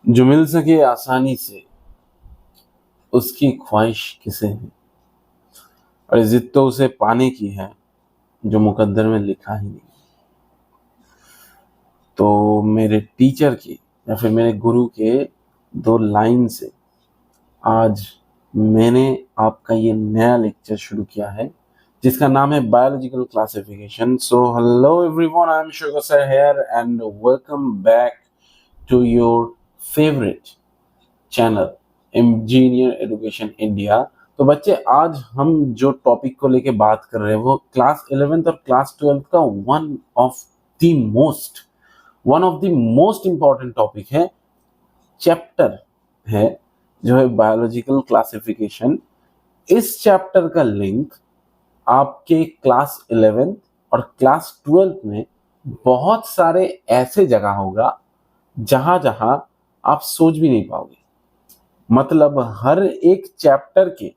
जो मिल सके आसानी से उसकी ख्वाहिश किसे है, और जिद तो उसे पाने की है जो मुकद्दर में लिखा ही नहीं। तो मेरे टीचर की या फिर मेरे गुरु के दो लाइन से आज मैंने आपका ये नया लेक्चर शुरू किया है जिसका नाम है biological classification. So hello everyone, I am शुगर sir here and welcome back to your favourite channel Engineer Education India. तो बच्चे, आज हम जो टॉपिक को लेके बात कर रहे हैं वो क्लास 11th और क्लास 12th का one of the most important topic है, चैप्टर है जो है बायोलॉजिकल क्लासिफिकेशन। इस चैप्टर का लिंक आपके क्लास 11th और क्लास 12th में बहुत सारे ऐसे जगह होगा जहां जहां आप सोच भी नहीं पाओगे। मतलब हर एक चैप्टर के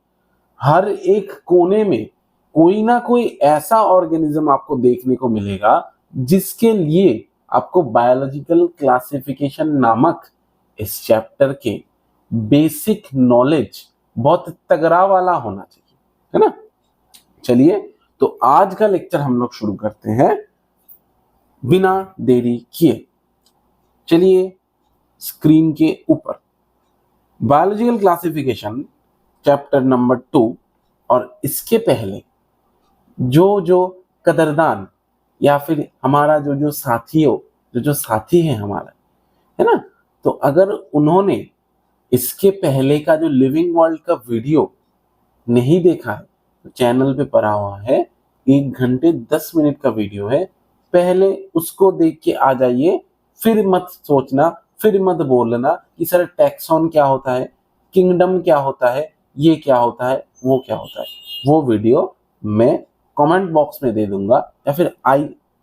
हर एक कोने में कोई ना कोई ऐसा ऑर्गेनिज्म आपको देखने को मिलेगा जिसके लिए आपको बायोलॉजिकल क्लासिफिकेशन नामक इस चैप्टर के बेसिक नॉलेज बहुत तगड़ा वाला होना चाहिए, है ना। चलिए, तो आज का लेक्चर हम लोग शुरू करते हैं बिना देरी किए। चलिए, स्क्रीन के ऊपर बायोलॉजिकल क्लासिफिकेशन चैप्टर नंबर 2 और इसके पहले जो कदरदान या फिर हमारा जो साथियों जो साथी है हमारा, है ना, तो अगर उन्होंने इसके पहले का जो लिविंग वर्ल्ड का वीडियो नहीं देखा है तो चैनल पे पड़ा हुआ है, 1 घंटे 10 मिनट का वीडियो है, पहले उसको देख के आ जाइए। फिर मत सोचना, फिर मत बोलना कि सर टैक्सॉन क्या होता है, किंगडम क्या होता है, ये क्या होता है, वो क्या होता है। वो वीडियो मैं कमेंट बॉक्स में दे दूंगा या फिर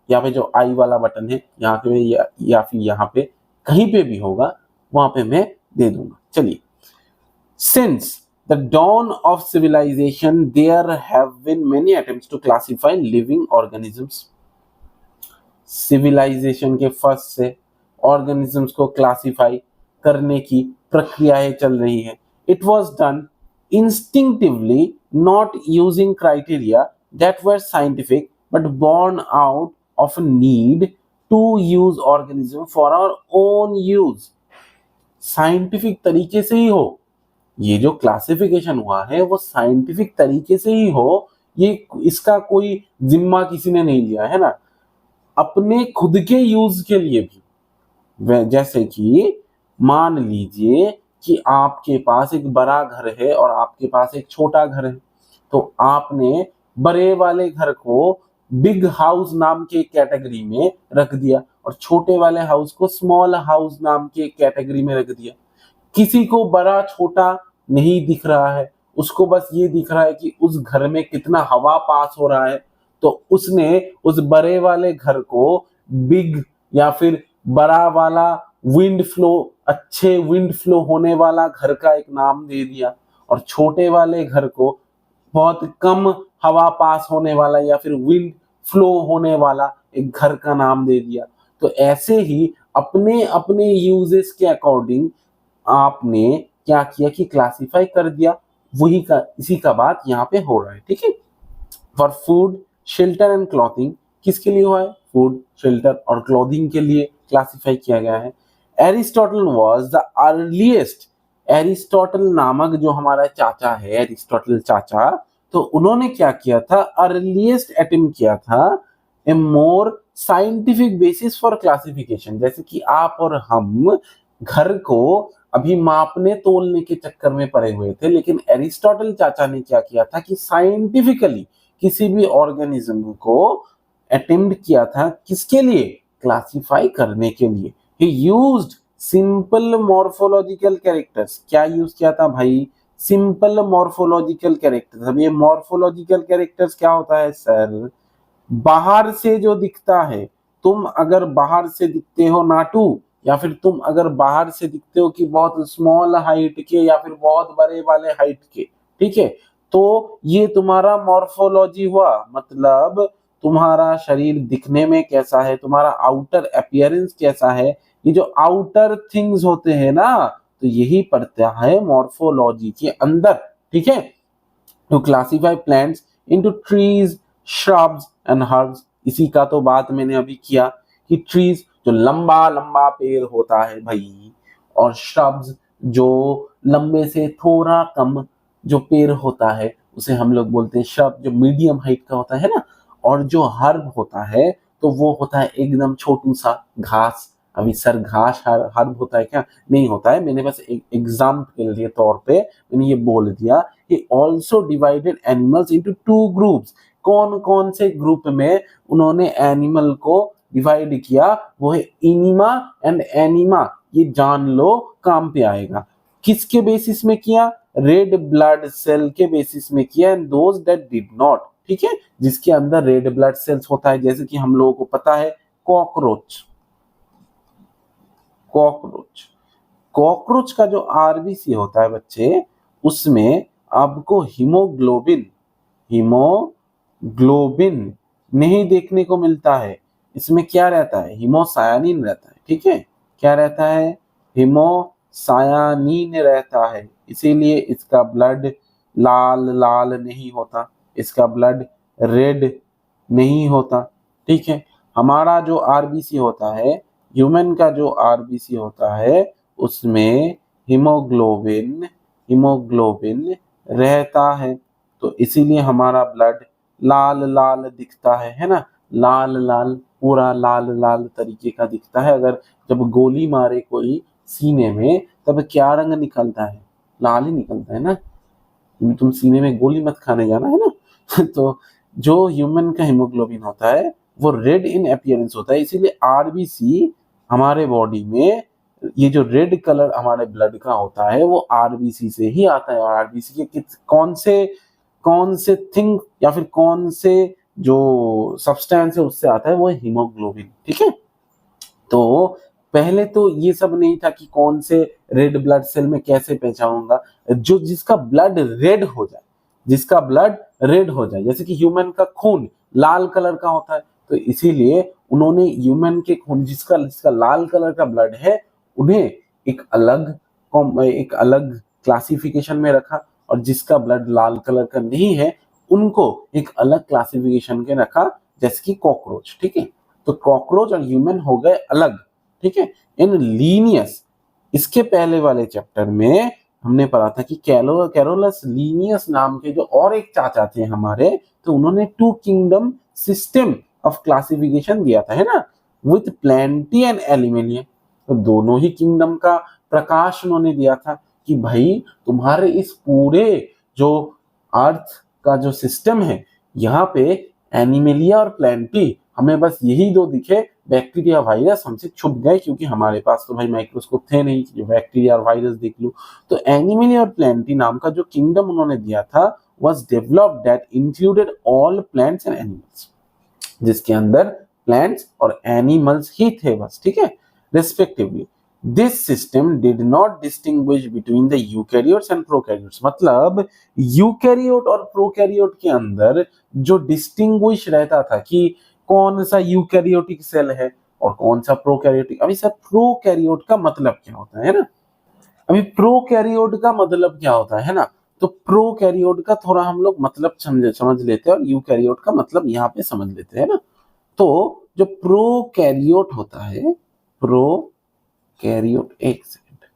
यहाँ पे जो आई वाला बटन है यहाँ पे या फिर यहाँ पे कहीं पे भी होगा वहां पे मैं दे दूंगा। चलिए, since the dawn of civilization there have been many attempts to classify living organisms। Civilisation के फर्स्ट से ऑर्गेनिजम्स को क्लासिफाई करने की प्रक्रियाएं चल रही है। It was done instinctively, not using criteria that were scientific but born out of a need to use organism for our own use। Scientific तरीके से ही हो, ये जो क्लासिफिकेशन हुआ है वो साइंटिफिक तरीके से ही हो, ये इसका कोई जिम्मा किसी ने नहीं लिया है ना, अपने खुद के यूज के लिए भी। जैसे कि मान लीजिए कि आपके पास एक बड़ा घर है और आपके पास एक छोटा घर है, तो आपने बड़े वाले घर को बिग हाउस नाम के कैटेगरी में रख दिया और छोटे वाले हाउस को स्मॉल हाउस नाम के कैटेगरी में रख दिया। किसी को बड़ा छोटा नहीं दिख रहा है, उसको बस ये दिख रहा है कि उस घर में कितना हवा पास हो रहा है, तो उसने उस बड़े वाले घर को बिग या फिर बड़ा वाला विंड फ्लो, अच्छे विंड फ्लो होने वाला घर का एक नाम दे दिया, और छोटे वाले घर को बहुत कम हवा पास होने वाला या फिर विंड फ्लो होने वाला एक घर का नाम दे दिया। तो ऐसे ही अपने अपने यूजेस के अकॉर्डिंग आपने क्या किया कि क्लासिफाई कर दिया। वही का इसी का बात यहाँ पे हो रहा है, ठीक है। For food, shelter and clothing, किसके लिए हुआ है? फूड, शेल्टर और क्लॉथिंग के लिए क्लासिफाई किया गया है। Aristotle was the earliest, Aristotle नामक जो हमारा चाचा है, एरिस्टोटल चाचा, तो उन्होंने क्या किया था? अर्लीस्ट अटेम्प्ट किया था a more scientific basis for classification. जैसे कि आप और हम घर को अभी मापने तोलने के चक्कर में पड़े हुए थे, लेकिन एरिस्टोटल चाचा ने क्या किया था कि साइंटिफिकली किसी भी ऑर्गेनिज्म को अटेम्प्ट किया था, किसके लिए? क्लासिफाई करने के लिए। ही यूज्ड सिंपल मॉर्फोलॉजिकल कैरेक्टर्स। क्या यूज किया था भाई? Simple morphological characters. अब ये मॉर्फोलॉजिकल कैरेक्टर्स क्या होता है सर? बाहर से जो दिखता है, तुम अगर बाहर से दिखते हो नाटू, या फिर तुम अगर बाहर से दिखते हो कि बहुत स्मॉल हाइट के या फिर बहुत बड़े वाले हाइट के, ठीक है, तो ये तुम्हारा मॉर्फोलॉजी हुआ। मतलब तुम्हारा शरीर दिखने में कैसा है, तुम्हारा आउटर अपीयरेंस कैसा है, ये जो आउटर थिंग्स होते हैं ना, तो यही पड़ता है मॉर्फोलॉजी के अंदर, ठीक है। To classify plants into trees, shrubs and herbs. इसी का तो बात मैंने अभी किया कि ट्रीज जो लंबा लंबा पेड़ होता है भाई, और श्रब्स जो लंबे से थोड़ा कम जो पेड़ होता है उसे हम लोग बोलते हैं श्रब, जो मीडियम हाइट का होता है ना। और जो हर्ब होता है तो वो होता है एकदम छोटू सा घास। अभी सर घास हर्ब होता है क्या? नहीं होता है। मैंने बस एक एग्जाम्पल के तौर पे मैंने ये बोल दिया। He also divided animals into two groups. कौन कौन से ग्रुप में उन्होंने एनिमल को डिवाइड किया? वो है इनिमा एंड एनिमा। ये जान लो, काम पे आएगा। किसके बेसिस में किया? रेड ब्लड सेल के बेसिस में किया, and those that did not, ठीक है, जिसके अंदर रेड ब्लड सेल्स होता है, जैसे कि हम लोगों को पता है कॉकरोच। कॉकरोच कॉकरोच का जो आरबीसी होता है बच्चे, उसमें आपको हीमोग्लोबिन हीमोग्लोबिन नहीं देखने को मिलता है। इसमें क्या रहता है? हीमोसायानिन रहता है, ठीक है। क्या रहता है? हीमोसायानिन रहता है। इसीलिए इसका ब्लड लाल लाल नहीं होता, इसका ब्लड रेड नहीं होता, ठीक है। हमारा जो आरबीसी होता है, ह्यूमन का जो आरबीसी होता है, उसमें हीमोग्लोबिन रहता है। तो इसीलिए हमारा ब्लड लाल लाल दिखता है ना, लाल लाल, पूरा लाल लाल तरीके का दिखता है। अगर जब गोली मारे कोई सीने में, तब क्या रंग निकलता है? लाल ही निकलता है ना। तुम सीने में गोली मत खाने जाना, है ना। तो जो ह्यूमन का हीमोग्लोबिन होता है वो रेड इन अपीयरेंस होता है। इसीलिए आरबीसी हमारे बॉडी में, ये जो रेड कलर हमारे ब्लड का होता है वो आरबीसी से ही आता है। और आरबीसी के कौन से थिंग या फिर कौन से जो सब्सटेंस है उससे आता है, वो है हीमोग्लोबिन, ठीक है। तो पहले तो ये सब नहीं था कि कौन से रेड ब्लड सेल में कैसे पहचानूंगा। जो जिसका ब्लड रेड हो जाए, जिसका ब्लड रेड हो जाए, जैसे कि ह्यूमन का खून लाल कलर का होता है, तो इसीलिए उन्होंने ह्यूमन के खून जिसका लाल कलर का ब्लड है, उन्हें एक अलग क्लासिफिकेशन में रखा, और जिसका ब्लड लाल कलर का नहीं है उनको एक अलग क्लासिफिकेशन के रखा, जैसे कि कॉकरोच, ठीक है। तो कॉकरोच और ह्यूमन हो गए अलग, ठीक है, इन लीनियस। इसके पहले वाले चैप्टर में हमने पढ़ा था कि कैरोलस लीनियस नाम के जो और एक चाचा थे हमारे, तो उन्होंने two kingdom system of classification दिया था, है ना, विथ प्लेंटी एंड एलिमेनिया। तो दोनों ही किंगडम का प्रकाश उन्होंने दिया था कि भाई तुम्हारे इस पूरे जो अर्थ का जो सिस्टम है, यहाँ पे एनिमेलिया और प्लेंटी, हमें बस यही दो दिखे। बैक्टीरिया वायरस हमसे छुप गए, क्योंकि हमारे पास तो भाई माइक्रोस्कोप थे नहीं जो बैक्टीरिया और वायरस देख लूं। तो एनिमेलिया और प्लेंटी नाम का जो किंगडम उन्होंने दिया था was developed that included all plants and animals, जिसके अंदर प्लांट्स और एनिमल्स ही थे बस, ठीक है, respectively. This system did not distinguish between the eukaryotes and prokaryotes. मतलब यूकैरियोट और प्रोकैरियोट के अंदर जो डिस्टिंग्विश रहता था कि कौन सा यूकैरियोटिक सेल है और कौन सा प्रोकैरियोटिक। अभी सर प्रोकैरियोट का मतलब क्या होता है ना, अभी प्रोकैरियोट का मतलब क्या होता है ना, तो प्रोकैरियोट का थोड़ा हम लोग मतलब समझ लेते हैं, और यूकैरियोट का मतलब यहाँ पे समझ लेते हैं ना। तो जो प्रोकैरियोट होता है, प्रोकैरियोट, एक सेकंड,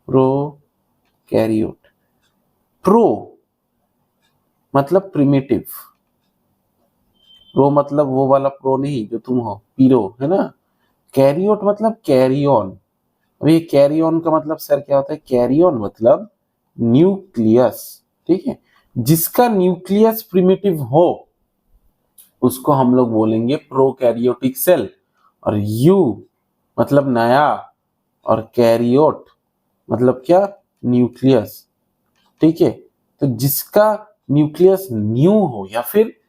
प्रोकैरियोट, प्रो मतलब प्रिमिटिव, प्रो मतलब वो वाला प्रो नहीं जो तुम हो, पीरो, है ना। कैरियोट मतलब कैरी ऑन। अब ये कैरी ऑन का मतलब सर क्या होता है? कैरी ऑन मतलब न्यूक्लियस, ठीक है। जिसका न्यूक्लियस प्रिमिटिव हो उसको हम लोग बोलेंगे प्रोकैरियोटिक सेल। और यू मतलब नया, और कैरियोट मतलब क्या? न्यूक्लियस, ठीक है। तो जिसका न्यूक्लियस न्यू हो या फिर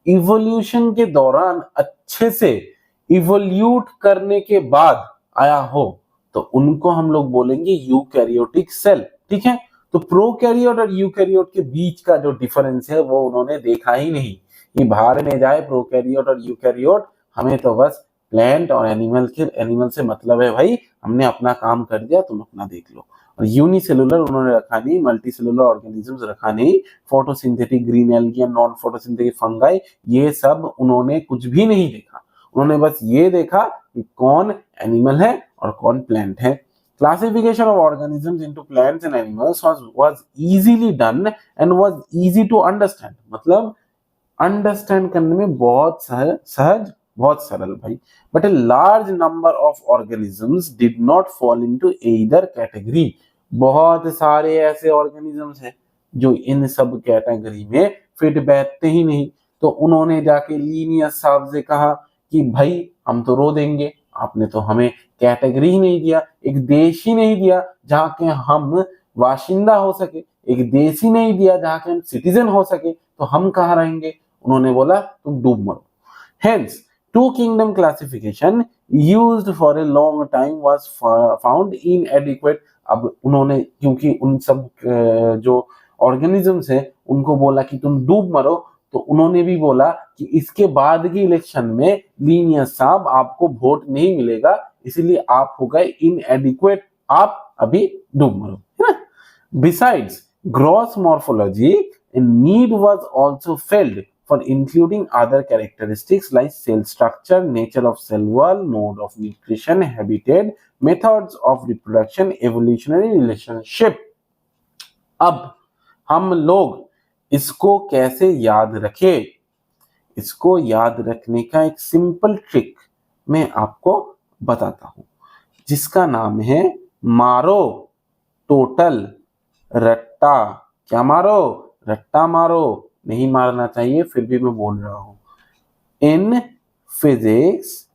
इवोल्यूशन के दौरान अच्छे से इवोल्यूट करने के बाद आया हो, तो उनको हम लोग बोलेंगे यूकैरियोटिक सेल, ठीक है। तो प्रोकैरियोट और यूकैरियोट के बीच का जो डिफरेंस है वो उन्होंने देखा ही नहीं। ये बाहर में जाए प्रोकैरियोट और यूकैरियोट, हमें तो बस प्लांट और एनिमल से मतलब है भाई हमने अपना काम कर दिया, तुम अपना देख लो। और यूनिसेलुलर उन्होंने रखा नहीं, मल्टीसेलुलर ऑर्गेनिजम्स रखा नहीं, photosynthetic green algae, non photosynthetic fungi, ये सब उन्होंने कुछ भी नहीं देखा। उन्होंने बस ये देखा कि कौन एनिमल है और कौन प्लांट है। Classification of organisms into plants and animals was easily done and was easy to understand। मतलब अंडरस्टैंड करने में बहुत सहज, बहुत सरल भाई। But a large number of organisms did not fall into either category. बहुत सारे ऐसे ऑर्गेनिजम्स हैं जो इन सब कैटेगरी में फिट बैठते ही नहीं। तो उन्होंने जाके लीनियस साहब से कहा कि भाई हम तो रो देंगे, आपने तो हमें कैटेगरी ही नहीं दिया, एक देश ही नहीं दिया जहाँ के हम वाशिंदा हो सके, एक देश ही नहीं दिया जहाँ के हम सिटीजन हो सके, तो हम कहाँ रहेंगे। उन्होंने बोला तुम डूब मरो। Hence, two kingdom classification used for a long time was found inadequate। अब उन्होंने क्योंकि उन सब जो ऑर्गेनिजम्स है उनको बोला कि तुम डूब मरो, तो उन्होंने भी बोला कि इसके बाद की इलेक्शन में लीनियस साहब आपको वोट नहीं मिलेगा, इसलिए आप हो गए इनएडिक्वेट, आप अभी डूब मरो, है ना। Besides, gross morphology, a need was also felt for including other characteristics like cell structure, nature of cell wall, mode of nutrition, habitat, methods of reproduction, evolutionary relationship। अब हम लोग इसको कैसे याद रखें? इसको याद रखने का एक सिंपल ट्रिक मैं आपको बताता हूं, जिसका नाम है मारो टोटल रट्टा। क्या मारो? रट्टा मारो। नहीं मारना चाहिए, फिर भी मैं बोल रहा हूं। इन फिजिक्स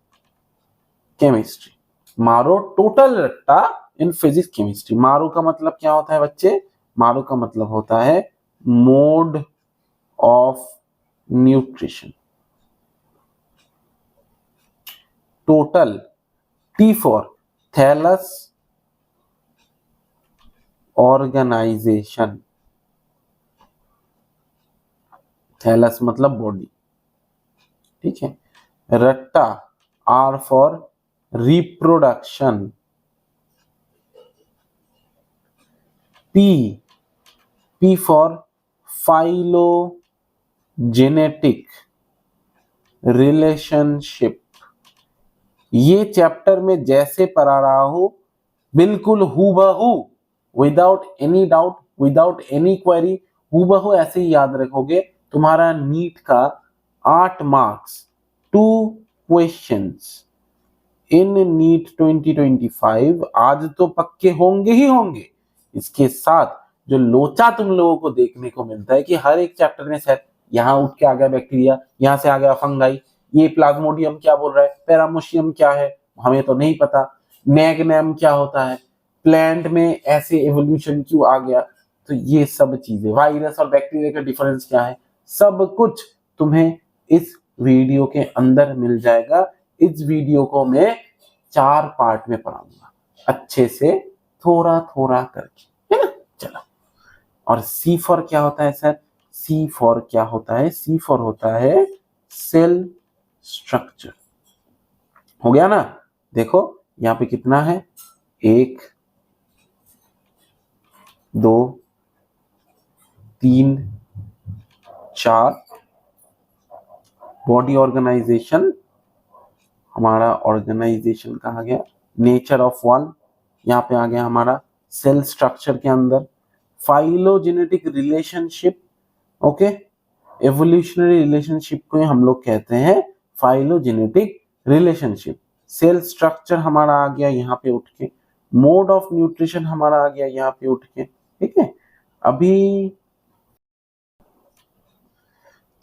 केमिस्ट्री मारो टोटल रट्टा इन फिजिक्स केमिस्ट्री। मारो का मतलब क्या होता है बच्चे? मारो का मतलब होता है mode of nutrition. Total, T for thallus organisation. Thallus मतलब बॉडी, ठीक है। रट्टा, R for reproduction. P for phylogenetic relationship. ये चैप्टर में जैसे पढ़ा रहा हूं बिल्कुल हूबहू, without any doubt, without any query, हूबहू ऐसे ही याद रखोगे। तुम्हारा नीट का 8 मार्क्स 2 क्वेश्चंस इन नीट 2025 आज तो पक्के होंगे ही होंगे। इसके साथ जो लोचा तुम लोगों को देखने को मिलता है कि हर एक चैप्टर में सर यहाँ उठ के आ गया बैक्टीरिया, यहाँ से आ गया फंगाई, ये प्लाज्मोडियम क्या बोल रहा है, पैरामोशियम क्या है हमें तो नहीं पता, मैग्नेम क्या होता है, प्लांट में ऐसे एवोल्यूशन क्यों आ गया। तो ये सब चीजें, वायरस और बैक्टीरिया का डिफरेंस क्या है, सब कुछ तुम्हें इस वीडियो के अंदर मिल जाएगा। इस वीडियो को मैं 4 पार्ट में पढ़ाऊंगा अच्छे से, थोड़ा थोड़ा करके, है ना। चलो, और सी फॉर क्या होता है सर? सी फॉर क्या होता है? सी फॉर होता है सेल स्ट्रक्चर। हो गया ना? देखो यहाँ पे कितना है, 1 2 3 4। बॉडी ऑर्गेनाइजेशन, हमारा ऑर्गेनाइजेशन कहा गया। नेचर ऑफ वॉल यहाँ पे आ गया हमारा सेल स्ट्रक्चर के अंदर। Phylogenetic relationship, okay, evolutionary relationship को हम लोग कहते हैं फाइलोजेनेटिक रिलेशनशिप। सेल स्ट्रक्चर हमारा आ गया यहाँ पे उठ के। मोड ऑफ न्यूट्रिशन हमारा आ गया यहाँ पे उठ के, ठीक है। अभी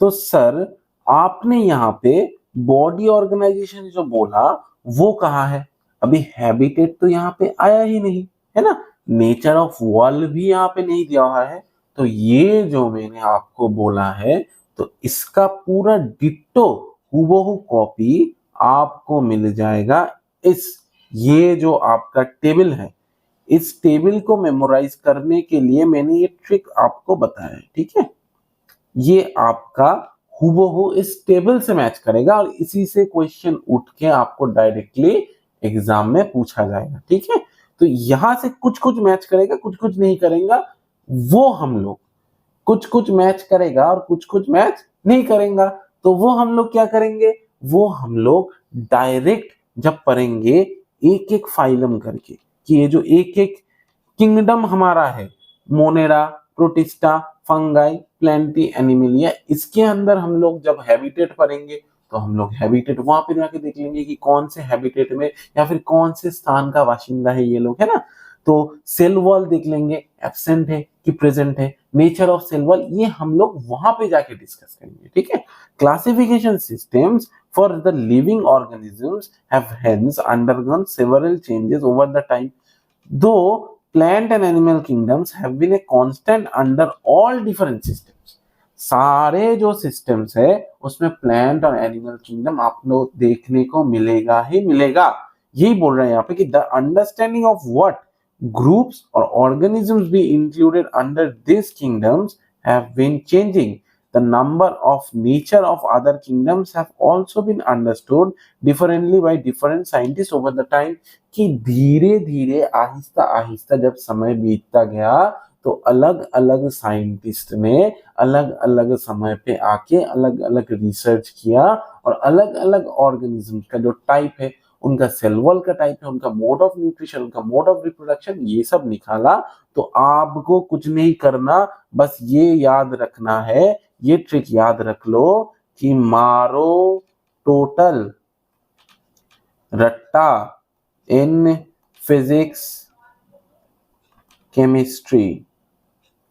तो सर आपने यहाँ पे बॉडी ऑर्गेनाइजेशन जो बोला वो कहाँ है? अभी हैबिटेट तो यहाँ पे आया ही नहीं, है ना। नेचर ऑफ वॉल भी यहाँ पे नहीं दिया हुआ है। तो ये जो मैंने आपको बोला है, तो इसका पूरा डिट्टो हूबहू कॉपी आपको मिल जाएगा ये जो आपका टेबल है, इस टेबल को मेमोराइज करने के लिए मैंने ये ट्रिक आपको बताया है, ठीक है। ये आपका हूबहू इस टेबल से मैच करेगा और इसी से क्वेश्चन उठ के आपको डायरेक्टली एग्जाम में पूछा जाएगा। ठीक है, तो यहां से कुछ कुछ मैच करेगा, कुछ कुछ नहीं करेगा, वो हम लोग कुछ कुछ मैच करेगा और कुछ कुछ मैच नहीं करेगा, तो वो हम लोग क्या करेंगे, वो हम लोग डायरेक्ट जब पढ़ेंगे एक एक फाइलम करके कि ये जो एक एक किंगडम हमारा है, Monera, Protista, fungi, plenty, Animalia, इसके अंदर हम लोग जब हैबिटेट पढ़ेंगे तो हम लोग हैबिटेट वहां पे जाके देख लेंगे कि कौन से हैबिटेट में या फिर कौन से स्थान का बाशिंदा है ये लोग, है ना। तो सेल वॉल देख लेंगे, एब्सेंट है कि प्रेजेंट है, नेचर ऑफ सेल वॉल, ये हम लोग वहां पे जाके डिस्कस करेंगे। ठीक है, classification systems for the living organisms have hence undergone several changes over the time. Though plant and animal kingdoms have been a constant under all different systems. सारे जो सिस्टम्स है उसमें प्लांट और एनिमल किंगडम आपको देखने को मिलेगा ही मिलेगा। यही बोल रहे हैं यहाँ पे कि the understanding of what groups और organisms be included under this kingdoms have been changing. The number of nature of other kingdoms have also been understood differently by different scientists over the time. कि धीरे धीरे आहिस्ता आहिस्ता जब समय बीतता गया तो अलग अलग साइंटिस्ट ने अलग अलग समय पे आके अलग अलग रिसर्च किया और अलग अलग ऑर्गेनिज्म का जो टाइप है, उनका सेल वॉल का टाइप है, उनका मोड ऑफ न्यूट्रिशन, उनका मोड ऑफ रिप्रोडक्शन, ये सब निकाला। तो आपको कुछ नहीं करना, बस ये याद रखना है, ये ट्रिक याद रख लो कि मारो टोटल रट्टा इन फिजिक्स केमिस्ट्री।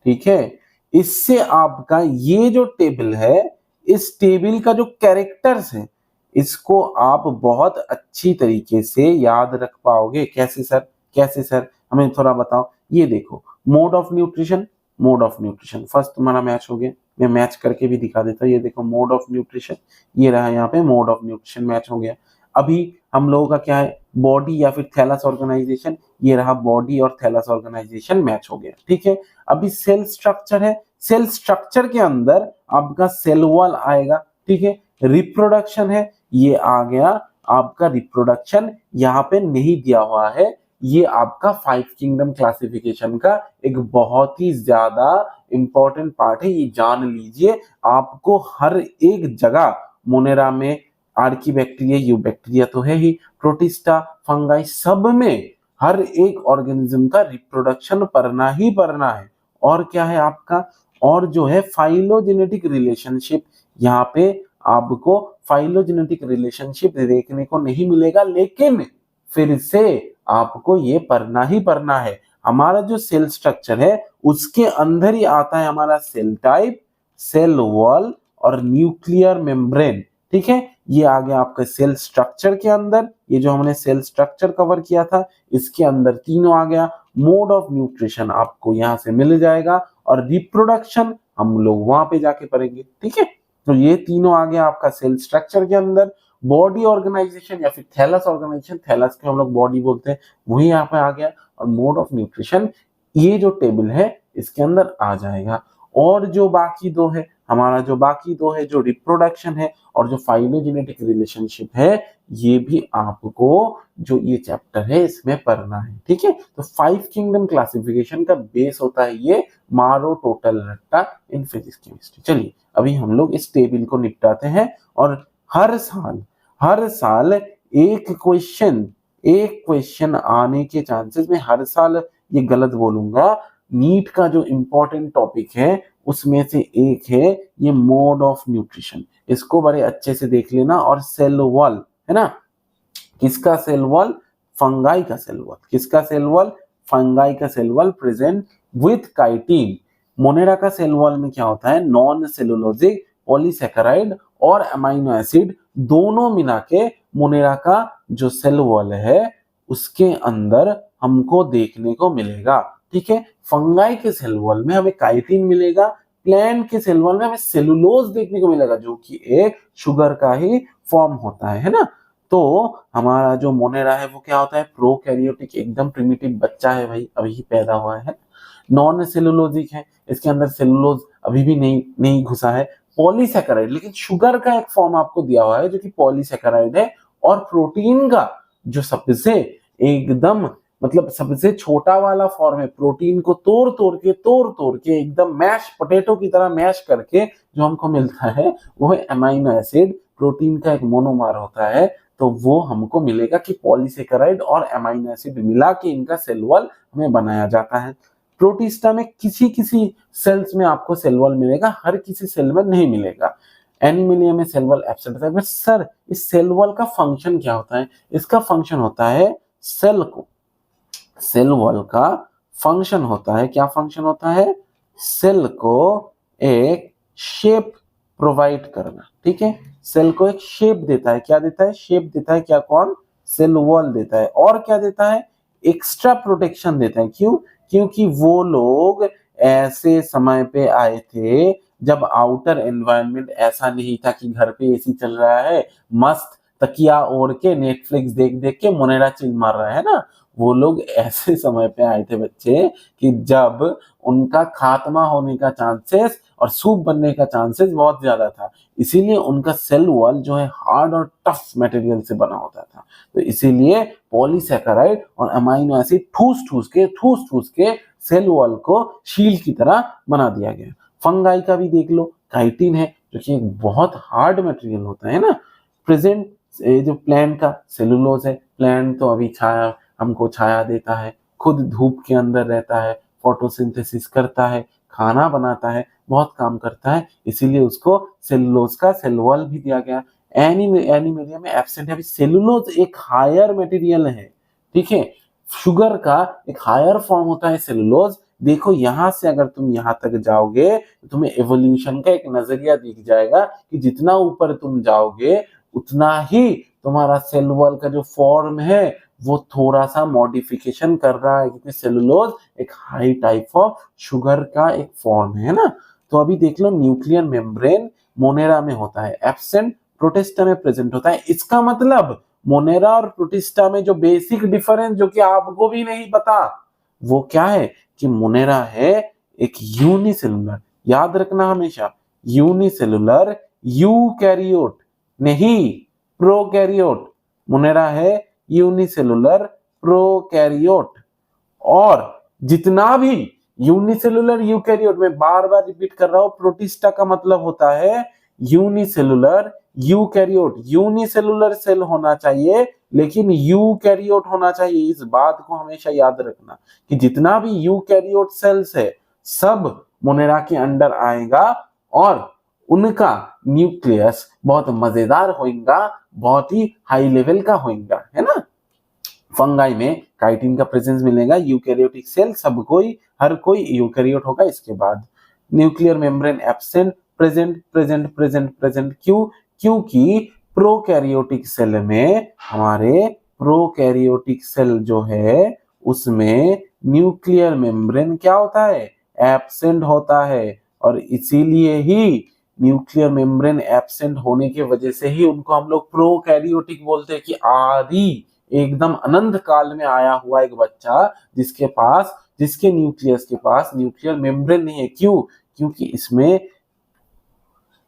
ठीक है, इससे आपका ये जो टेबल है, इस टेबल का जो कैरेक्टर्स है, इसको आप बहुत अच्छी तरीके से याद रख पाओगे। कैसे सर, कैसे सर, हमें थोड़ा बताओ। ये देखो, mode of nutrition, mode of nutrition first तुम्हारा मैच हो गया, मैं मैच करके भी दिखा देता हूँ। ये देखो मोड ऑफ न्यूट्रिशन, ये रहा यहाँ पे मोड ऑफ न्यूट्रिशन मैच हो गया। अभी हम लोगों का क्या है, बॉडी या फिर थैलस ऑर्गेनाइजेशन, ये रहा बॉडी और थैलस ऑर्गेनाइजेशन मैच हो गया। ठीक है, अभी सेल स्ट्रक्चर है, सेल स्ट्रक्चर के अंदर आपका सेल वॉल आएगा। ठीक है, रिप्रोडक्शन है, ये आ गया आपका रिप्रोडक्शन, यहाँ पे नहीं दिया हुआ है। ये आपका 5 किंगडम क्लासिफिकेशन का एक बहुत ही ज्यादा इंपॉर्टेंट पार्ट है, ये जान लीजिए। आपको हर एक जगह मोनेरा में आर्कीबैक्टीरिया, यूबैक्टीरिया तो है ही, प्रोटिस्टा, फंगाई, सब में हर एक ऑर्गेनिज्म का रिप्रोडक्शन पढ़ना ही पढ़ना है। और क्या है आपका, और जो है फाइलोजेनेटिक रिलेशनशिप, यहाँ पे आपको फाइलोजेनेटिक रिलेशनशिप देखने को नहीं मिलेगा, लेकिन फिर से आपको ये पढ़ना ही पढ़ना है। हमारा जो सेल स्ट्रक्चर है उसके अंदर ही आता है हमारा सेल टाइप, सेल वॉल और न्यूक्लियर मेम्ब्रेन। ठीक है, ये आ गया आपका सेल स्ट्रक्चर के अंदर, ये जो हमने सेल स्ट्रक्चर कवर किया था इसके अंदर तीनों आ गया। मोड ऑफ न्यूट्रिशन आपको यहाँ से मिल जाएगा और रिप्रोडक्शन हम लोग वहां पे जाके पढ़ेंगे। ठीक है, तो ये तीनों आ गया आपका सेल स्ट्रक्चर के अंदर। बॉडी ऑर्गेनाइजेशन या फिर थैलस ऑर्गेनाइजेशन, थैलस को हम लोग बॉडी बोलते हैं, वही यहाँ पे आ गया। और मोड ऑफ न्यूट्रिशन ये जो टेबल है इसके अंदर आ जाएगा। और जो बाकी दो है, हमारा जो बाकी दो है, जो रिप्रोडक्शन है और जो फाइलोजेनेटिक रिलेशनशिप है, ये भी आपको जो ये चैप्टर है इसमें पढ़ना है। ठीक है, तो 5 किंगडम क्लासिफिकेशन का बेस होता है ये मारो टोटल रट्टा इन फिजिक्स केमिस्ट्री। चलिए अभी हम लोग इस टेबल को निपटाते हैं। और हर साल एक क्वेश्चन आने के चांसेस, में हर साल ये गलत बोलूंगा, नीट का जो इंपॉर्टेंट टॉपिक है उसमें से एक है ये मोड ऑफ न्यूट्रिशन। इसको बड़े अच्छे से देख लेना। और सेल वॉल है ना, किसका सेल वॉल, फंगाई का सेल वॉल, किसका सेल वॉल, फंगाई का cell wall present with chitin. Monera का सेल वॉल में क्या होता है, नॉन सेलुलोजिक पॉलीसैकेराइड और अमाइनो एसिड दोनों मिला के मोनेरा का जो सेल वॉल है उसके अंदर हमको देखने को मिलेगा। ठीक है, फंगाई के सेल वॉल में हमें काइटिन मिलेगा, प्लांट के सेल वॉल में हमें सेलुलोज देखने को मिलेगा जो कि एक शुगर का ही फॉर्म होता है ना। तो हमारा जो मोनेरा है वो क्या होता है, प्रोकैरियोटिक, एकदम प्रिमिटिव बच्चा है भाई, अभी पैदा हुआ है। नॉन सेलुलोजिक है, इसके अंदर सेलुलोज अभी भी नहीं घुसा है, पॉलीसैकेराइड, लेकिन शुगर का एक फॉर्म आपको दिया हुआ है जो कि पॉलीसैकेराइड है, और प्रोटीन का जो सबसे एकदम मतलब सबसे छोटा वाला फॉर्म है, प्रोटीन को तोड़ तोड़ के एकदम मैश पोटैटो की तरह मैश करके जो हमको मिलता है वो है अमाइनो एसिड। प्रोटीन का एक मोनोमर होता है, तो वो हमको मिलेगा कि पॉलीसेकेराइड और अमाइनो एसिड मिला के इनका सेल वॉल हमें बनाया जाता है। प्रोटिस्टा में किसी किसी सेल्स में आपको सेल वॉल मिलेगा, हर किसी सेल में नहीं मिलेगा। एनिमलिया में सेल वॉल एब्सेंट होता है। बट सर इस सेल वॉल का फंक्शन क्या होता है? इसका फंक्शन होता है सेल वॉल का फंक्शन होता है, क्या फंक्शन होता है? सेल को एक शेप प्रोवाइड करना, ठीक है। सेल को एक शेप देता है, क्या देता है? शेप देता है। क्या? कौन? सेल वॉल देता है। और क्या देता है? एक्स्ट्रा प्रोटेक्शन देता है। क्यों? क्योंकि वो लोग ऐसे समय पे आए थे जब आउटर एनवायरनमेंट ऐसा नहीं था कि घर पे एसी चल रहा है, मस्त तकिया ओढ़ के नेटफ्लिक्स देख देख के मोनेरा चिल मार रहा है ना। वो लोग ऐसे समय पे आए थे बच्चे कि जब उनका खात्मा होने का चांसेस और सूप बनने का चांसेस बहुत ज्यादा था। इसीलिए उनका सेल वॉल जो है हार्ड और टफ मटेरियल से बना होता था। तो इसीलिए पॉलीसैकेराइड और अमाइनो एसिड ठूस ठूस के सेल वॉल को शील की तरह बना दिया गया। फंगाई का भी देख लो, काइटिन है जो कि एक बहुत हार्ड मटेरियल होता है ना। प्रेजेंट जो प्लांट का सेलुलोज है, प्लांट तो अभी छाया हमको छाया देता है, खुद धूप के अंदर रहता है, फोटोसिंथेसिस करता है, खाना बनाता है, बहुत काम करता है, इसीलिए उसको सेलुलोज का सेल वॉल भी दिया गया। एनिमेलिया में एब्सेंट है। सेलुलोज एक हायर मटेरियल है, ठीक है। शुगर का एक हायर फॉर्म होता है सेलुलोज। देखो यहां से अगर तुम यहां तक जाओगे तो तुम्हें एवोल्यूशन का एक नजरिया दिख जाएगा कि जितना ऊपर तुम जाओगे उतना ही तुम्हारा सेल वॉल का जो फॉर्म है वो थोड़ा सा मॉडिफिकेशन कर रहा है, क्योंकि सेलुलोज एक हाई टाइप ऑफ शुगर का एक फॉर्म है ना। तो अभी देख लो न्यूक्लियर मेम्ब्रेन मोनेरा में होता है एब्सेंट, प्रोटिस्टा में प्रेजेंट होता है। इसका मतलब मोनेरा और प्रोटिस्टा में जो बेसिक डिफरेंस जो कि आपको भी नहीं पता वो क्या है कि मोनेरा है एक यूनिसेलुलर, याद रखना हमेशा, यूनिसेलुलर यूकैरियोट नहीं प्रोकैरियोट। मोनेरा है यूनिसेलुलर प्रोकैरियोट। और जितना भी यूनिसेलुलर यूकैरियोट, में बार बार रिपीट कर रहा हूं, प्रोटिस्टा का मतलब होता है यूनिसेलुलर यूकैरियोट। यूनिसेलुलर सेल होना चाहिए लेकिन यूकैरियोट होना चाहिए। इस बात को हमेशा याद रखना कि जितना भी यूकैरियोट सेल्स है सब मोनेरा के अंडर आएगा और उनका न्यूक्लियस बहुत मजेदार होगा, बहुत ही हाई लेवल का होगा, है ना। फंगाई में काइटिन का प्रेजेंस मिलेगा। यूकैरियोटिक सेल सब कोई हर कोई यूकैरियोट होगा। इसके बाद nuclear membrane absent, present present present present. क्यों? क्योंकि प्रोकैरियोटिक सेल में हमारे प्रोकैरियोटिक सेल जो है उसमें न्यूक्लियर मेम्ब्रेन क्या होता है? एब्सेंट होता है। और इसीलिए ही न्यूक्लियर मेम्ब्रेन एब्सेंट होने की वजह से ही उनको हम लोग प्रोकैरियोटिक बोलते हैं कि आदि एकदम अनंत काल में आया हुआ एक बच्चा जिसके न्यूक्लियस के पास न्यूक्लियर मेम्ब्रेन नहीं है। क्यों? क्योंकि इसमें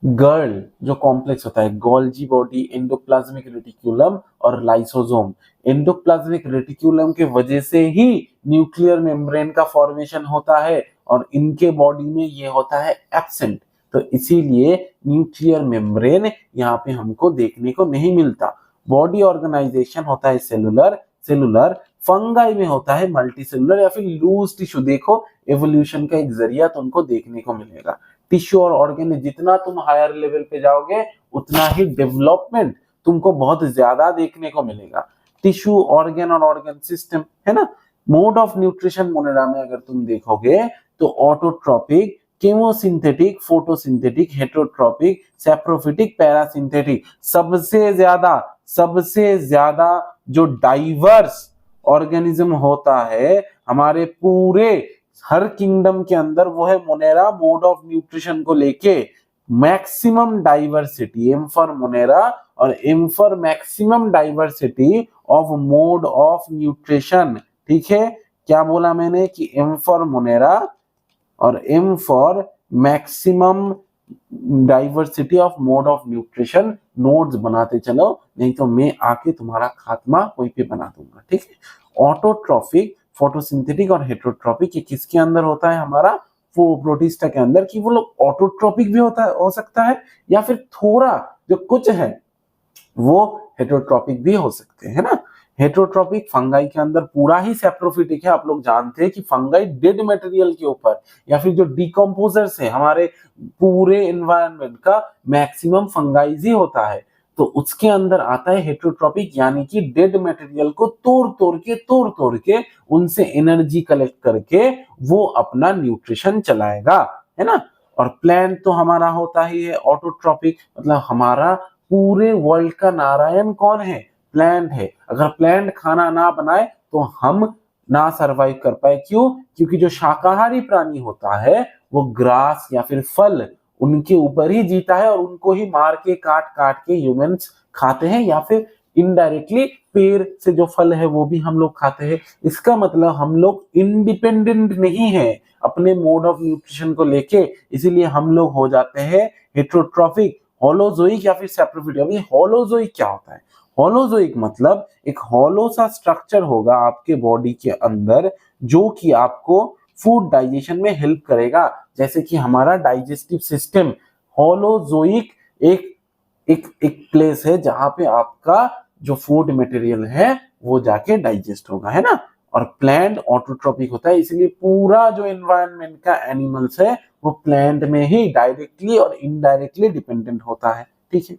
गर्ल जो कॉम्प्लेक्स होता है, गोल्जी बॉडी, एंडोप्लाज्मिक रेटिक्यूलम और लाइसोसोम, एंडोप्लाज्मिक रेटिक्यूलम के वजह से ही न्यूक्लियर मेम्ब्रेन का फॉर्मेशन होता है और इनके बॉडी में ये होता है एब्सेंट। तो इसीलिए न्यूक्लियर मेम्ब्रेन यहाँ पे हमको देखने को नहीं मिलता। बॉडी ऑर्गेनाइजेशन होता है सेलुलर फंगाई में होता है मल्टी सेलुलर या फिर लूज टिश्यू। देखो एवोल्यूशन का एक जरिया तुमको देखने को मिलेगा। टिश्यू और ऑर्गन जितना तुम हायर लेवल पे जाओगे उतना ही डेवलपमेंट तुमको बहुत ज्यादा देखने को मिलेगा। टिश्यू ऑर्गन और ऑर्गन सिस्टम, है ना। मोड ऑफ न्यूट्रिशन मोनेरा में अगर तुम देखोगे तो autotrophic, chemosynthetic, photosynthetic, heterotrophic, saprophytic, parasynthetic. सबसे ज्यादा जो डाइवर्स ऑर्गेनिज्म होता है हमारे पूरे हर किंगडम के अंदर वो है मोनेरा। मोड ऑफ न्यूट्रिशन को लेके maximum diversity, M for Monera और M for maximum diversity of mode of nutrition, ठीक है। क्या बोला मैंने कि एम फॉर मोनेरा और M for maximum diversity of mode of nutrition notes बनाते चलो, नहीं तो मैं आके तुम्हारा खात्मा वहीं पे बना दूंगा। ठीक है। ऑटोट्रॉफिक, फोटोसिंथेटिक और हेटेरोट्रॉपिक, ये किसके अंदर होता है हमारा, वो प्रोटिस्टा के अंदर, कि वो लोग ऑटोट्रॉपिक भी होता है, हो सकता है, या फिर थोड़ा जो कुछ है वो हेटेरोट्रॉपिक भी हो सकते हैं, है ना। हेटेरोट्रॉपिक फंगाई के अंदर पूरा ही सेप्रोफिटिक है। आप लोग जानते हैं कि फंगाई डेड मटेरियल के ऊपर या फिर जो डिकम्पोजर्स है हमारे पूरे एनवायरनमेंट का मैक्सिमम फंगाइज ही होता है, तो उसके अंदर आता है हेटेरोट्रॉपिक, यानी कि डेड मटेरियल को तोड़ तोड़ के उनसे एनर्जी कलेक्ट करके वो अपना न्यूट्रिशन चलाएगा, है ना। और प्लांट तो हमारा होता ही है ऑटोट्रॉपिक, मतलब हमारा पूरे वर्ल्ड का नारायण कौन है, प्लांट है। अगर प्लांट खाना ना बनाए तो हम ना सरवाइव कर पाए, क्यों, क्योंकि जो शाकाहारी प्राणी होता है वो ग्रास या फिर फल उनके ऊपर ही जीता है और उनको ही मार के काट काट के ह्यूमंस खाते हैं, या फिर इनडायरेक्टली पेड़ से जो फल है वो भी हम लोग खाते हैं। इसका मतलब हम लोग इंडिपेंडेंट नहीं है अपने मोड ऑफ न्यूट्रिशन को लेके, इसीलिए हम लोग हो जाते हैं हेटेरोट्रॉफिक, होलोजोइक या फिर सैप्रोफिटिक। अभी होलोजोइक क्या होता है, होलोजोइक मतलब एक होलो सा स्ट्रक्चर होगा आपके बॉडी के अंदर जो कि आपको फूड डाइजेशन में हेल्प करेगा, जैसे कि हमारा डाइजेस्टिव सिस्टम। होलोजोइक एक एक एक प्लेस है जहां पे आपका जो फूड मटेरियल है वो जाके डाइजेस्ट होगा, है ना। और प्लांट ऑटोट्रॉपिक होता है, इसलिए पूरा जो एनवायरनमेंट का एनिमल्स है वो प्लांट में ही डायरेक्टली और इनडायरेक्टली डिपेंडेंट होता है। ठीक है।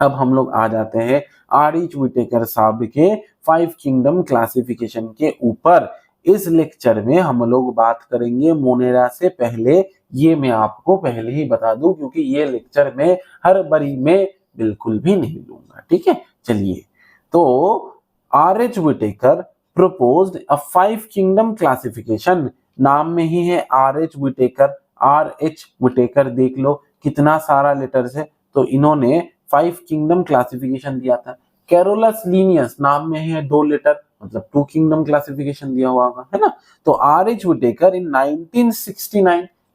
अब हम लोग आ जाते हैं आर.एच. व्हिटेकर साहब के 5 किंगडम क्लासिफिकेशन के ऊपर। इस लेक्चर में हम लोग बात करेंगे मोनेरा से पहले, ये मैं आपको पहले ही बता दूं क्योंकि ये लेक्चर में हर बारी में बिल्कुल भी नहीं लूंगा। ठीक है। चलिए, तो RH. Whittaker proposed a 5 kingdom classification, नाम में ही है आर.एच. व्हिटेकर। आर.एच. व्हिटेकर देख लो कितना सारा लेटर्स है, तो इन्होंने 5 किंगडम क्लासिफिकेशन दिया था। कैरोलस लीनियस, नाम में है 2 लेटर, मतलब 2 किंगडम क्लासिफिकेशन दिया हुआ होगा, है ना। तो आर.एच. व्हिटेकर इन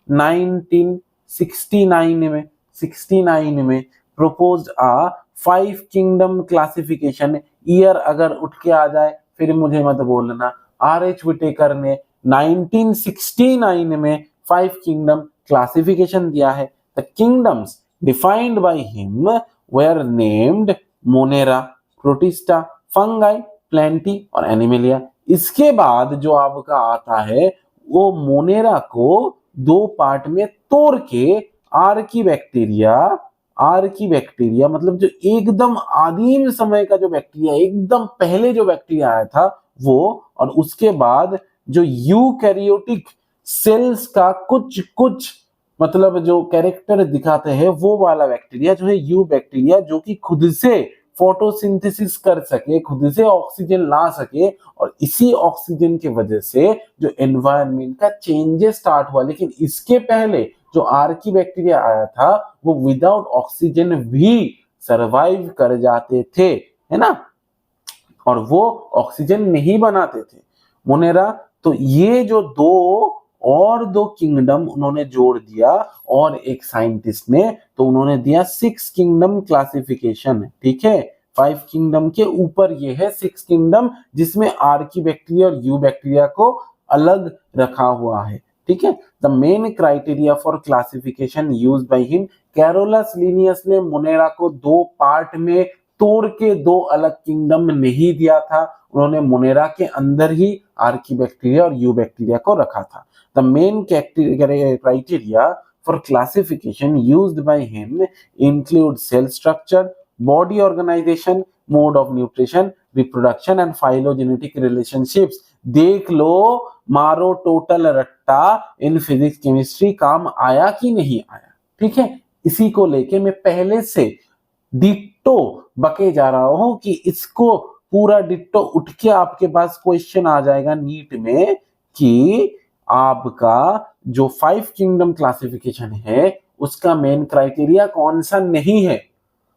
1969 में proposed a 5 kingdom classification. Year अगर उठ के आ जाए फिर मुझे मत बोलना। आर.एच. व्हिटेकर ने 1969 में 5 किंगडम क्लासिफिकेशन दिया है। The kingdoms defined by him were named Monera, Protista, fungi, plenty और एनिमेलिया। इसके बाद जो आपका आता है वो मोनेरा को 2 पार्ट में तोड़ के आर्की बैक्टीरिया मतलब जो एकदम आदिम समय का जो बैक्टीरिया, एकदम पहले जो बैक्टीरिया आया था वो, और उसके बाद जो यूकैरियोटिक सेल्स का कुछ कुछ मतलब जो कैरेक्टर दिखाते हैं वो वाला बैक्टीरिया जो है यू बैक्टीरिया, जो कि खुद से फोटोसिंथेसिस कर सके, खुद से ऑक्सीजन ला सके, और इसी ऑक्सीजन की वजह से जो एनवायरनमेंट का चेंजेस स्टार्ट हुआ। लेकिन इसके पहले जो आर्की बैक्टीरिया आया था वो विदाउट ऑक्सीजन भी सरवाइव कर जाते थे, है ना, और वो ऑक्सीजन नहीं बनाते थे। मोनेरा, तो ये जो दो किंगडम उन्होंने जोड़ दिया, और एक साइंटिस्ट ने, तो उन्होंने दिया 6 किंगडम क्लासिफिकेशन। ठीक है। 5 किंगडम के ऊपर ये है 6 किंगडम, जिसमें आर्की बैक्टीरिया और यू बैक्टीरिया को अलग रखा हुआ है। ठीक है। The main criteria for classification used by him, Carolus Linnaeus ने मोनेरा को 2 पार्ट में तोड़ के 2 अलग किंगडम नहीं दिया था, उन्होंने मोनेरा के अंदर ही आर्की बैक्टीरिया और यू बैक्टीरिया को रखा था। The main criteria for classification used by him include cell structure, body organisation, mode of nutrition, reproduction and phylogenetic relationships. देख लो मारो टोटल रट्टा, इन फिजिक्स केमिस्ट्री काम आया कि नहीं आया। ठीक है। इसी को लेके मैं पहले से डिट्टो बके जा रहा हूं कि इसको पूरा डिट्टो उठ के आपके पास क्वेश्चन आ जाएगा नीट में कि आपका जो 5 किंगडम क्लासिफिकेशन है उसका मेन क्राइटेरिया कौन सा नहीं है,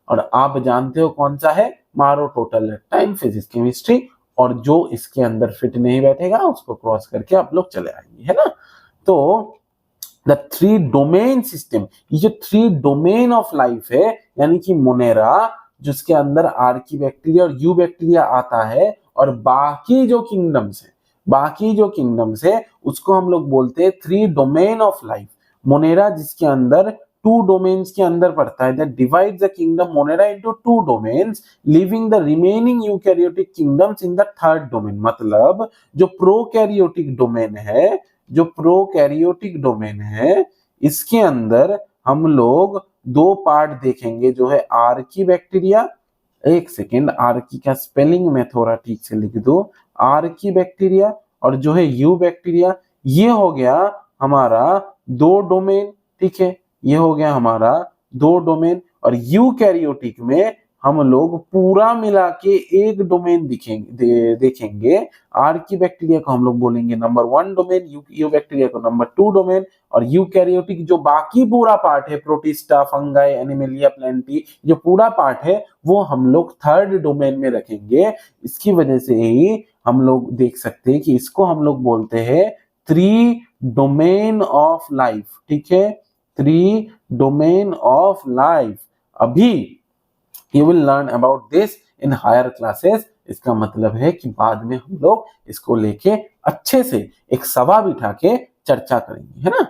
और आप जानते हो कौन सा है, मारो टोटल रट्टा इन फिजिक्स केमिस्ट्री, और जो इसके अंदर फिट नहीं बैठेगा उसको क्रॉस करके आप लोग चले आएंगे, है ना। तो द थ्री डोमेन सिस्टम, ये जो थ्री डोमेन ऑफ लाइफ है, यानी कि मोनेरा, जिसके अंदर आर्कीबैक्टीरिया और यू बैक्टीरिया आता है, और बाकी जो किंगडम्स है उसको हम लोग बोलते हैं three domain of life. Monera जिसके अंदर टू डोमेन्स के अंदर पड़ता है, that divides the kingdom Monera into two domains, leaving the remaining eukaryotic kingdoms in the third domain. मतलब जो प्रोकैरियोटिक डोमेन है, इसके अंदर हम लोग दो पार्ट देखेंगे, जो है आर्की बैक्टीरिया, एक सेकेंड, आर्की का स्पेलिंग मैं थोड़ा ठीक से लिख दूं, आर्की बैक्टीरिया, और जो है यू बैक्टीरिया। ये हो गया हमारा दो डोमेन, ठीक है, ये हो गया हमारा दो डोमेन। और यूकैरियोटिक में हम लोग पूरा मिला के एक डोमेन देखेंगे। आर्की बैक्टीरिया को हम लोग बोलेंगे नंबर 1 डोमेन, यू बैक्टीरिया को नंबर 2 डोमेन, और यूकैरियोटिक जो बाकी पूरा पार्ट है, प्रोटिस्टा, फंगाई, एनिमेलिया, प्लांटी, जो पूरा पार्ट है वो हम लोग थर्ड डोमेन में रखेंगे। इसकी वजह से ही हम लोग देख सकते हैं कि इसको हम लोग बोलते हैं थ्री डोमेन ऑफ लाइफ, ठीक है, थ्री डोमेन ऑफ लाइफ। अभी you will learn about this in higher classes. इसका मतलब है कि बाद में हम लोग इसको लेके अच्छे से एक सभा बिठा के चर्चा करेंगे, है ना।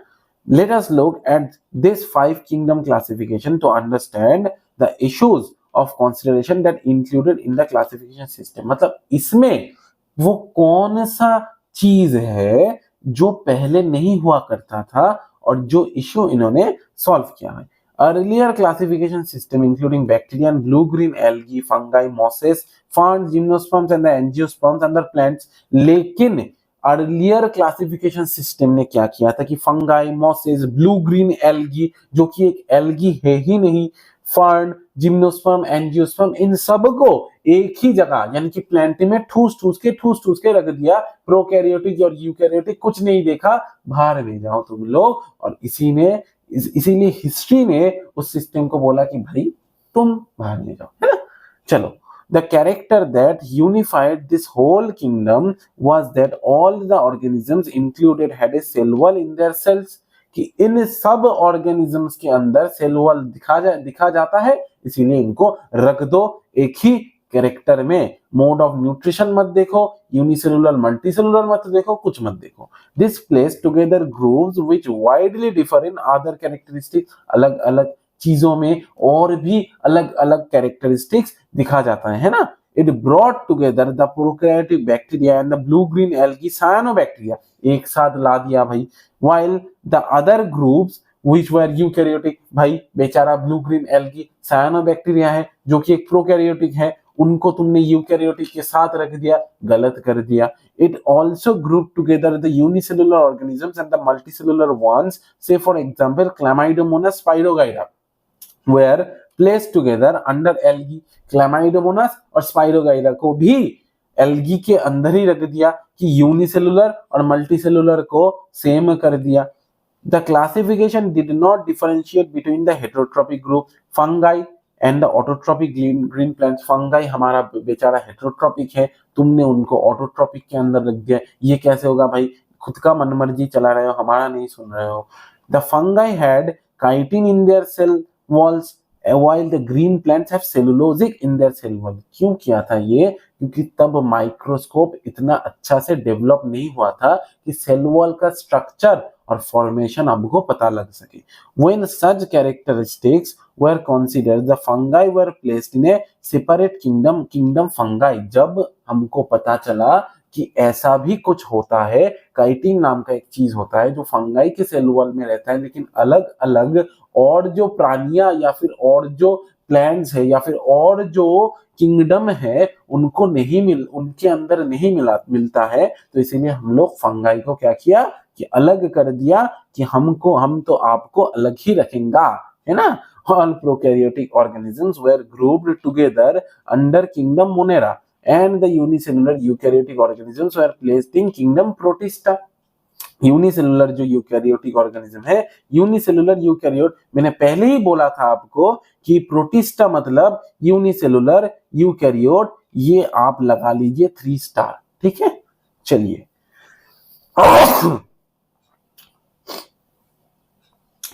Let us look at this 5 kingdom classification to understand the issues of consideration that included in the classification system। मतलब इसमें वो कौन सा चीज है जो पहले नहीं हुआ करता था और जो इश्यू इन्होंने सॉल्व किया है। Earlier classification system including bacteria and blue-green algae, fungi, mosses, ferns, gymnosperms and the angiosperms and the plants। लेकिन अर्लियर क्लासिफिकेशन सिस्टम ने क्या किया था कि fungi, mosses, blue green algae, जो कि एक एल्गी है ही नहीं, फर्न, जिम्नोस्पर्म, एंजियोस्पर्म, इन सब को एक ही जगह यानी कि प्लांटी में ठूस ठूस के रख दिया। प्रोकैरियोटिक और यूकैरियोटिक कुछ नहीं देखा, बाहर में जाओ तुम लोग। और इसीलिए हिस्ट्री ने उस सिस्टम को बोला कि भाई तुम बाहर में जाओ, है ना। चलो, the character that unified this whole kingdom was that all the organisms included had a cell wall in their cells। कि इन सब ऑर्गेनिजम्स के अंदर सेल वॉल दिखा जाता है, इसीलिए इनको रख दो एक ही कैरेक्टर में। मोड ऑफ न्यूट्रिशन मत देखो, यूनिसेलुलर मल्टीसेलुलर मत देखो, कुछ मत देखो। This place together groups which widely differ in other characteristics. अलग अलग चीजों में और भी अलग अलग कैरेक्टरिस्टिक्स दिखा जाता है ना। It brought together the prokaryotic bacteria and the blue green algae, cyanobacteria, एक साथ ला दिया भाई। while the other groups which were eukaryotic, भाई बेचारा ब्लू ग्रीन एल्गी सायनोबैक्टीरिया है जो कि एक प्रोकैरियोटिक है, उनको तुमने यूकैरियोटिक के साथ रख दिया, गलत कर दिया। It also grouped together the unicellular organisms and the multicellular ones, say for example Chlamydomonas, Spirogyra were placed together under algae। Chlamydomonas और Spirogyra को भी एल्गी के अंदर ही रख दिया कि यूनिसेलुलर और मल्टीसेलुलर को सेम कर दिया। The classification did not differentiate between the heterotrophic group fungi and the autotrophic green plants. Fungi हमारा बेचारा हेटेरोट्रॉपिक है, तुमने उनको ऑटोट्रॉपिक के अंदर रख दिया, ये कैसे होगा भाई, खुद का मनमर्जी चला रहे हो, हमारा नहीं सुन रहे हो। The fungi had chitin in their cell walls while the green plants have cellulosic in their cell wall। क्यों किया था ये, क्योंकि तब माइक्रोस्कोप इतना अच्छा से डेवलप नहीं हुआ था कि सेल वॉल का स्ट्रक्चर और फॉर्मेशन हमको पता लग सके। When such characteristics were considered, the fungi were placed in a separate kingdom fungi। जब हमको पता चला कि ऐसा भी कुछ होता है, काइटिन नाम का एक चीज होता है जो फंगाई के सेल वॉल में रहता है, लेकिन अलग अलग और जो प्राणियां या फिर और जो प्लांट्स है या फिर और जो किंगडम है उनको उनके अंदर नहीं मिलता है, तो इसीलिए हम लोग फंगाई को क्या किया कि अलग कर दिया कि हम तो आपको अलग ही रखेंगे, है ना। All prokaryotic organisms were grouped together under kingdom Monera and the unicellular eukaryotic organisms were placed in kingdom Protista। Unicellular जो यूकैरियोटिक ऑर्गेनिज्म है, यूनिसेलुलर यूकैरियोट, मैंने पहले ही बोला था आपको कि प्रोटिस्टा मतलब यूनिसेलुलर यूकैरियोट, ये आप लगा लीजिए 3 स्टार, ठीक है। चलिए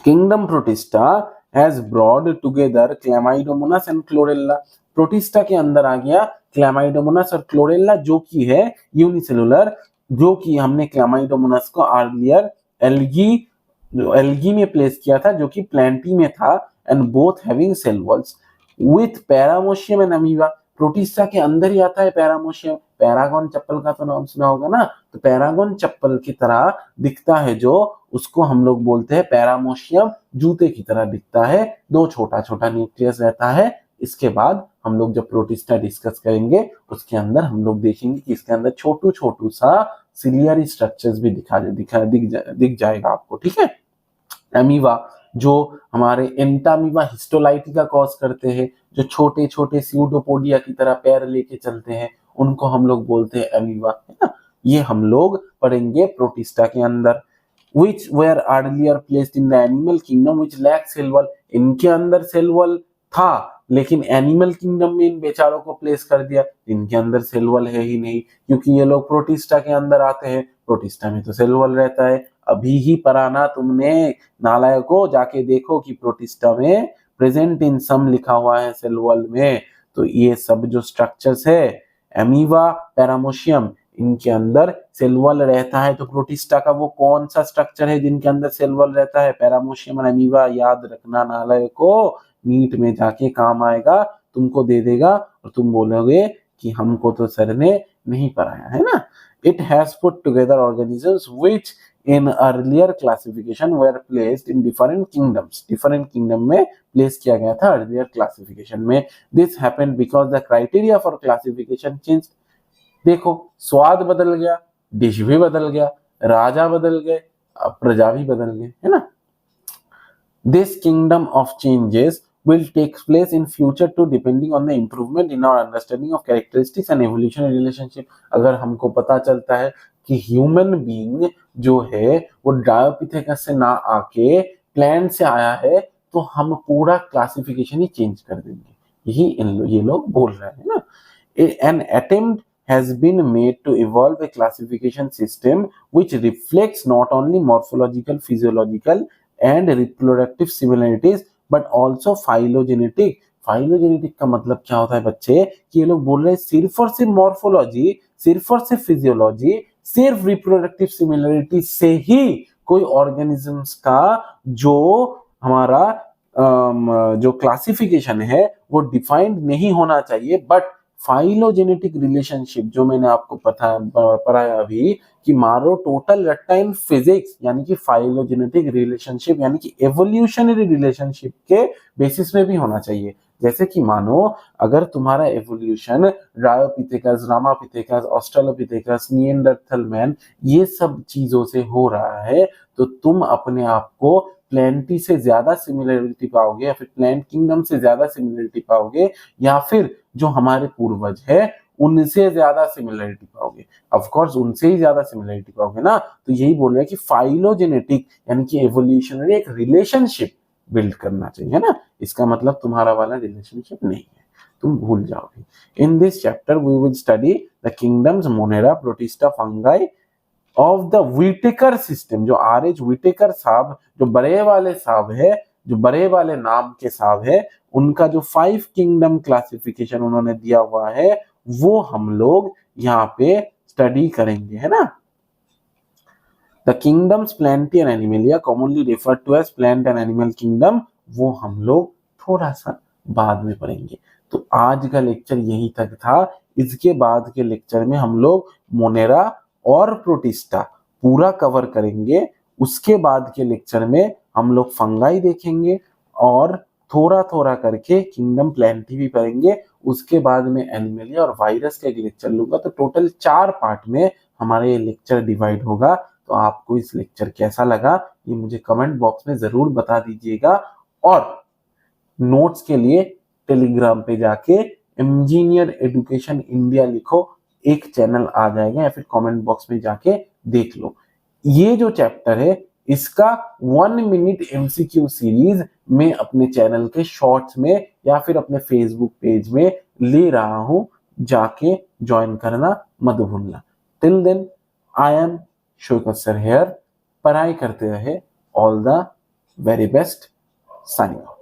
Kingdom Protista has brought together Chlamydomonas and Chlorella. Protista के अंदर आ गया क्लैमाइडोमोनास और क्लोरेला जो कि है यूनिसेलुलर, जो कि हमने क्लैमाइडोमोनास को अर्लियर एल्गी में प्लेस किया था जो कि प्लांटी में था, and both having cell walls with paramecium and amoeba. Protista के अंदर ही आता है पैरामोशियम, पैरागॉन चप्पल का तो नाम सुना होगा ना, तो पैरागॉन चप्पल की तरह दिखता है जो, उसको हम लोग बोलते हैं पैरामोशियम, जूते की तरह दिखता है, दो छोटा छोटा न्यूक्लियस रहता है। इसके बाद हम लोग जब प्रोटिस्टा डिस्कस करेंगे उसके अंदर हम लोग देखेंगे कि इसके अंदर छोटू छोटू सा सिलियरी स्ट्रक्चर्स भी दिख जाएगा आपको, ठीक है। अमीबा जो हमारे एंटामीबा हिस्टोलाइटिका कॉज करते हैं, जो छोटे छोटे स्यूडोपोडिया की तरह पैर लेके चलते हैं, उनको हम लोग बोलते हैं अमीबा, है ना। ये हम लोग पढ़ेंगे प्रोटिस्टा के अंदर। which were earlier placed in the animal kingdom which lack cell wall। इनके अंदर सेल वॉल था लेकिन एनिमल किंगडम में इन बेचारों को प्लेस कर दिया, इनके अंदर सेल वॉल है ही नहीं, क्योंकि ये लोग प्रोटिस्टा के अंदर आते हैं, प्रोटिस्टा में तो सेल वॉल रहता है। अभी ही पढ़ाना तुमने नालायकों, जाके देखो कि प्रोटिस्टा में प्रेजेंट इन सम लिखा हुआ है सेल वॉल में। तो ये सब जो स्ट्रक्चर्स है अमीबा पैरामोशियम, इनके अंदर सेल वॉल रहता है। तो प्रोटिस्टा का वो कौन सा स्ट्रक्चर है जिनके अंदर सेल वॉल रहता है? पैरामोशियम और अमीबा। याद रखना नालायकों, नीट में जाके काम आएगा, तुमको दे देगा और तुम बोलोगे कि हमको तो सर ने नहीं पढ़ाया, है ना। It has put together organisms which in earlier classification were placed in different kingdoms. Different kingdom में प्लेस किया गया था अर्लियर क्लासिफिकेशन में। This happened because the criteria for classification change. देखो स्वाद बदल गया, डिश भी बदल गया, राजा बदल गए, प्रजा भी बदल गए, है ना। This kingdom of changes will take place in future too depending on the improvement in our understanding of characteristics and evolutionary relationship। अगर हमको पता चलता है कि ह्यूमन बीइंग जो है वो डायोपिथेकस से ना आके प्लांट से आया है, तो हम पूरा क्लासिफिकेशन ही चेंज कर देंगे, यही ये लोग बोल रहे हैं ना। An attempt has been made to evolve a classification system which reflects not only morphological, physiological and reproductive similarities but also phylogenetic। Phylogenetic का मतलब क्या होता है बच्चे, कि ये लोग बोल रहे हैं सिर्फ और सिर्फ मॉर्फोलॉजी, सिर्फ और सिर्फ फिजियोलॉजी, सिर्फ रिप्रोडक्टिव सिमिलरिटी से ही कोई ऑर्गेनिजम्स का जो हमारा जो क्लासिफिकेशन है वो डिफाइंड नहीं होना चाहिए। बट फाइलोजेनेटिक रिलेशनशिप जो मैंने आपको पढ़ाया अभी कि मारो टोटल रट्टा इन फिजिक्स, यानी कि फाइलोजेनेटिक रिलेशनशिप यानी कि एवोल्यूशनरी रिलेशनशिप के बेसिस में भी होना चाहिए। जैसे कि मानो अगर तुम्हारा evolution Dryopithecus, Ramapithecus, Australopithecus, Neanderthal man ये सब चीजों से हो रहा है, तो तुम अपने आप को प्लेंटी से ज्यादा सिमिलरिटी पाओगे या फिर प्लांट किंगडम से ज्यादा सिमिलरिटी पाओगे, या फिर जो हमारे पूर्वज है उनसे ज्यादा सिमिलरिटी पाओगे। ऑफ कोर्स उनसे ही ज्यादा सिमिलरिटी पाओगे ना। तो यही बोल रहे हैं कि फाइलोजेनेटिक यानी कि एवोल्यूशनरी एक रिलेशनशिप बिल्ड करना चाहिए, है ना। इसका मतलब तुम्हारा वाला रिलेशनशिप नहीं है, तुम भूल जाओगे। In this chapter we will study the kingdoms Monera, Protista, fungi of the Whittaker system. जो आर.एच. व्हिटेकर साहब, जो बड़े वाले साहब है, जो बड़े वाले नाम के साहब है, उनका जो 5 किंगडम क्लासिफिकेशन उन्होंने दिया हुआ है वो हम लोग यहाँ पे स्टडी करेंगे, है ना। The kingdoms Plantae and Animalia commonly referred to as plant and animal kingdom, वो हम लोग थोड़ा सा बाद में पढ़ेंगे। तो आज का लेक्चर यही तक था। इसके बाद के लेक्चर में हम लोग मोनेरा और प्रोटिस्टा पूरा कवर करेंगे। उसके बाद के लेक्चर में हम लोग फंगाई देखेंगे और थोड़ा थोड़ा करके किंगडम प्लांटी भी पढ़ेंगे। उसके बाद में एनिमलिया और वायरस का एक लेक्चर लूंगा। तो टोटल 4 पार्ट में हमारा ये लेक्चर डिवाइड होगा। तो आपको इस लेक्चर कैसा लगा ये मुझे कमेंट बॉक्स में जरूर बता दीजिएगा, और नोट्स के लिए टेलीग्राम पे जाके इंजीनियर एजुकेशन इंडिया लिखो, एक चैनल आ जाएगा, या फिर कमेंट बॉक्स में जाके देख लो। ये जो चैप्टर है इसका 1 मिनट एमसीक्यू सीरीज मैं अपने चैनल के शॉर्ट्स में या फिर अपने फेसबुक पेज में ले रहा हूं, जाके ज्वाइन करना मत भूलना। Till then I am Shaukat sir here. पढ़ाई करते रहे। All the Very best. Signing off.